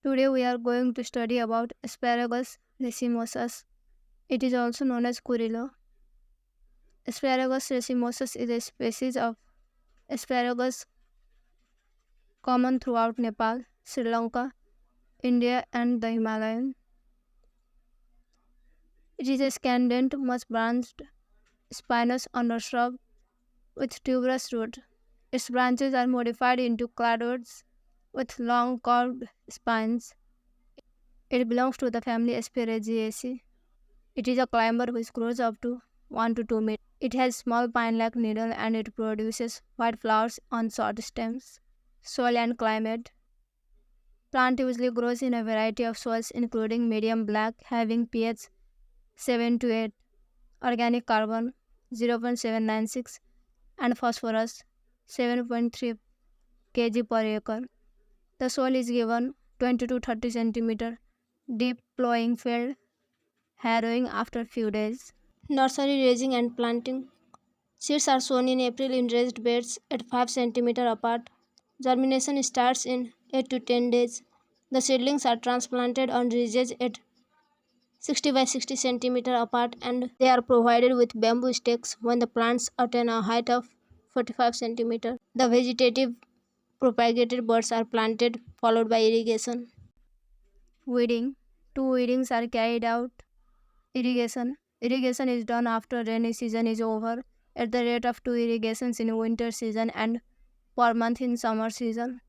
Today we are going to study about Asparagus racemosus. It is also known as Kurilo. Asparagus racemosus is a species of asparagus common throughout Nepal, Sri Lanka, India and the Himalayan. It is a scandent, much-branched, spinous undershrub with tuberous root. Its branches are modified into cladodes with long curved spines. It belongs to the family Asparagiaceae. It is a climber which grows up to 1 to 2 meters. It has small pine-like needle and it produces white flowers on short stems. Soil and climate. Plant usually grows in a variety of soils including medium black having pH 7 to 8, organic carbon 0.796 and phosphorus 7.3 kg per acre. The soil is given 20 to 30 cm deep plowing field, harrowing after few days. Nursery raising and planting. Seeds are sown in April in raised beds at 5 cm apart. Germination starts in 8 to 10 days. The seedlings are transplanted on ridges at 60 by 60 cm apart and they are provided with bamboo stakes when the plants attain a height of 45 cm. The vegetative propagated buds are planted followed by irrigation. Weeding. Two weedings are carried out. Irrigation. Irrigation is done after rainy season is over at the rate of 2 irrigations in winter season and per month in summer season.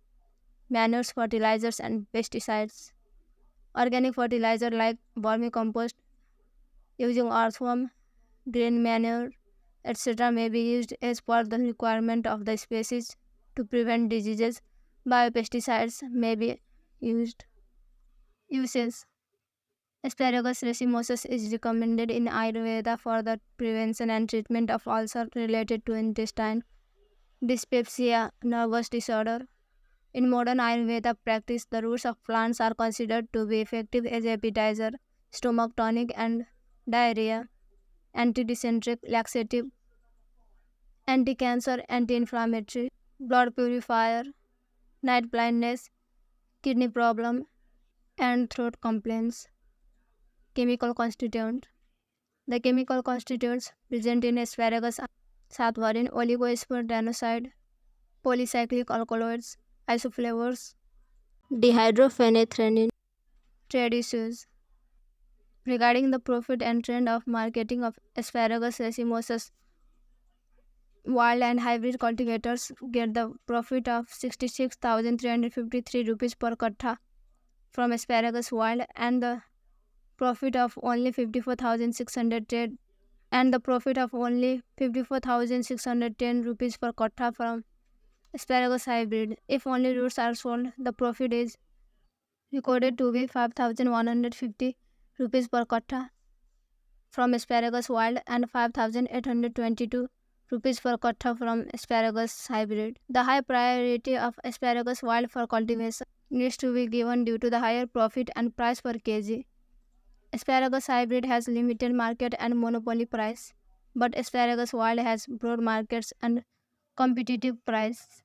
Manures, fertilizers and pesticides. Organic fertilizer like vermicompost using earthworm, green manure, etc. may be used as per the requirement of the species to prevent diseases. Biopesticides may be used. Uses. Asparagus racemosus is recommended in Ayurveda for the prevention and treatment of ulcer related to intestine, dyspepsia, nervous disorder. In modern Ayurveda practice, the roots of plants are considered to be effective as appetizer, stomach tonic and diarrhea, anti-dysenteric, laxative, anti-cancer, anti-inflammatory, blood purifier, night blindness, kidney problem, and throat complaints. Chemical constituent. The chemical constituents present in asparagus are sathvarin, oligoaspartanoside, polycyclic alkaloids, isoflavors, dihydrophenethrenin. Trade issues. Regarding the profit and trend of marketing of Asparagus racemosus, wild and hybrid cultivators get the profit of 66,353 rupees per kattha from Asparagus wild and the profit of only 54,600 trade and the profit of only 54,610 rupees per kattha from Asparagus hybrid. If only roots are sold, the profit is recorded to be 5,150 rupees per kattha from Asparagus wild and 5,822 rupees per kattha from Asparagus hybrid. The high priority of Asparagus wild for cultivation needs to be given due to the higher profit and price per kg. Asparagus hybrid has limited market and monopoly price, but Asparagus wild has broad markets and competitive price.